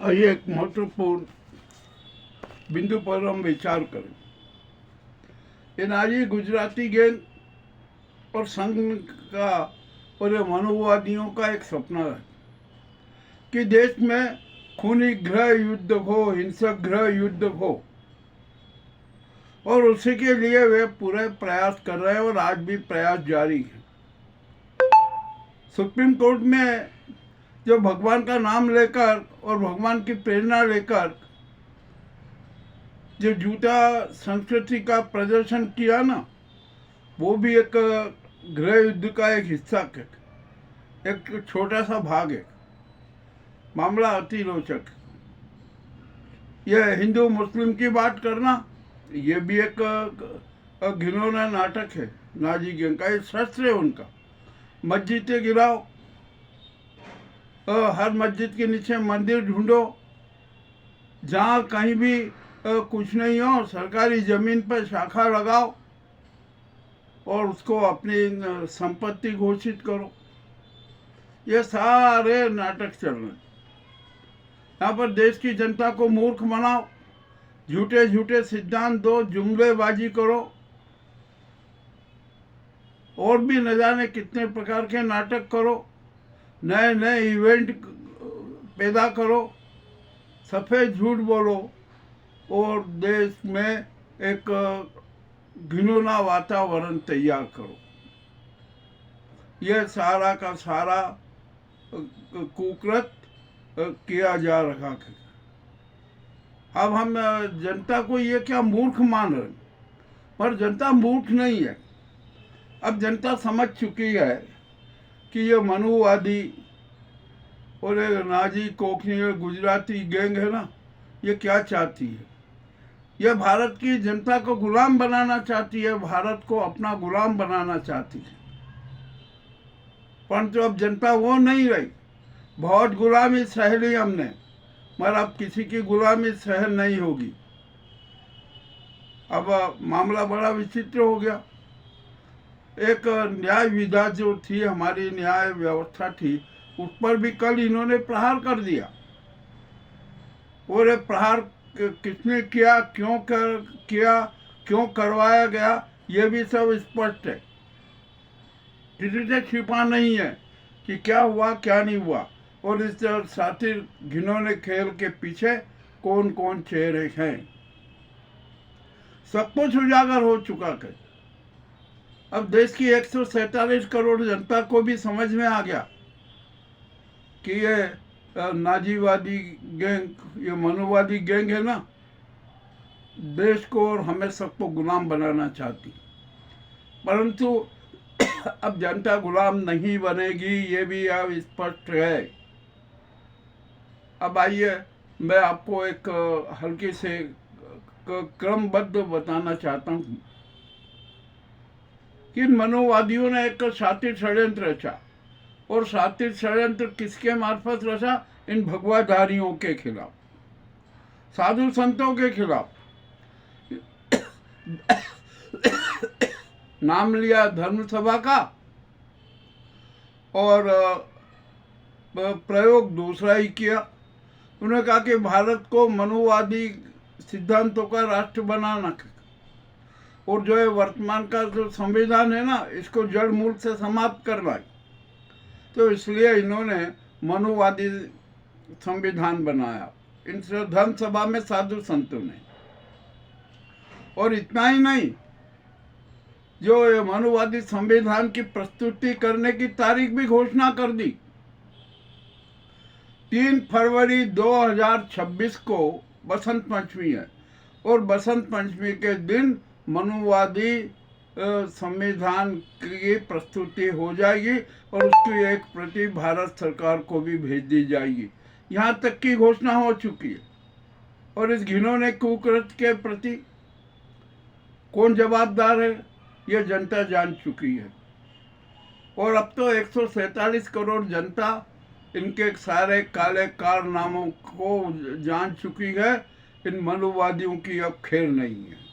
आइए एक महत्वपूर्ण बिंदु पर हम विचार करें। ये नाजी गुजराती गैंग और संघ का और ये मानववादियों का एक सपना है कि देश में खूनी गृह युद्ध हो, हिंसक गृह युद्ध हो, और उसी के लिए वे पूरे प्रयास कर रहे हैं और आज भी प्रयास जारी है। सुप्रीम कोर्ट में जो भगवान का नाम लेकर और भगवान की प्रेरणा लेकर जो झूठा संस्कृति का प्रदर्शन किया ना, वो भी एक गृह युद्ध का एक हिस्सा है, एक छोटा सा भाग है। मामला अति रोचक। यह हिंदू मुस्लिम की बात करना, ये भी एक घिनौना नाटक है। नाजी गैंग का ये शस्त्र है उनका। मस्जिदें गिराओ, हर मस्जिद के नीचे मंदिर ढूंढो, जहाँ कहीं भी कुछ नहीं हो सरकारी ज़मीन पर शाखा लगाओ और उसको अपनी संपत्ति घोषित करो। ये सारे नाटक चल रहे हैं। यहाँ पर देश की जनता को मूर्ख बनाओ, झूठे झूठे सिद्धांत दो, जुमलेबाजी करो, और भी न जाने कितने प्रकार के नाटक करो, नए नए इवेंट पैदा करो, सफ़ेद झूठ बोलो और देश में एक घिनौना वातावरण तैयार करो। यह सारा का सारा कुकृत किया जा रहा है। अब हम जनता को ये क्या मूर्ख मान रहे हैं, पर जनता मूर्ख नहीं है। अब जनता समझ चुकी है कि ये मनुवादी और ये नाजी कोखनी गुजराती गैंग है ना, ये क्या चाहती है। यह भारत की जनता को गुलाम बनाना चाहती है, भारत को अपना गुलाम बनाना चाहती है। परंतु अब जनता वो नहीं रही। बहुत गुलामी सह ली हमने, मगर अब किसी की गुलामी सहन नहीं होगी। अब मामला बड़ा विचित्र हो गया। एक न्याय विधा जो थी, हमारी न्याय व्यवस्था थी, उस पर भी कल इन्होंने प्रहार कर दिया। और ये प्रहार किसने किया, क्यों करवाया गया, ये भी सब स्पष्ट है। किसी से छिपा नहीं है कि क्या हुआ क्या नहीं हुआ, और इस सातिर घिनौने खेल के पीछे कौन कौन चेहरे हैं, सब कुछ उजागर हो चुका है। अब देश की 147 करोड़ जनता को भी समझ में आ गया कि ये नाजीवादी गैंग, ये मनोवादी गैंग है ना, देश को और हमें सबको गुलाम बनाना चाहती। परंतु अब जनता गुलाम नहीं बनेगी, ये भी अब स्पष्ट है। अब आइए मैं आपको एक हल्के से क्रमबद्ध बताना चाहता हूँ कि इन मनोवादियों ने एक शातिर षड्यंत्र रचा, और शातिर षड्यंत्र किसके मार्फत रचा? इन भगवाधारियों के खिलाफ, साधु संतों के खिलाफ। नाम लिया धर्म सभा का और प्रयोग दूसरा ही किया। उन्होंने कहा कि भारत को मनुवादी सिद्धांतों का राष्ट्र बनाना, और जो है वर्तमान का जो संविधान है ना, इसको जड़ मूल से समाप्त करना है। तो इसलिए इन्होंने मनुवादी संविधान बनाया, इन धर्म सभा में साधु संतों ने। और इतना ही नहीं, जो मनुवादी संविधान की प्रस्तुति करने की तारीख भी घोषणा कर दी। 3 फरवरी 2026 को बसंत पंचमी है, और बसंत पंचमी के दिन मनुवादी संविधान की प्रस्तुति हो जाएगी, और उसकी एक प्रति भारत सरकार को भी भेज दी जाएगी। यहाँ तक की घोषणा हो चुकी है। और इस घिनौने कुकृत्य के प्रति कौन जवाबदार है, ये जनता जान चुकी है। और अब तो 147 करोड़ जनता इनके सारे काले कारनामों को जान चुकी है। इन मनुवादियों की अब खैर नहीं है।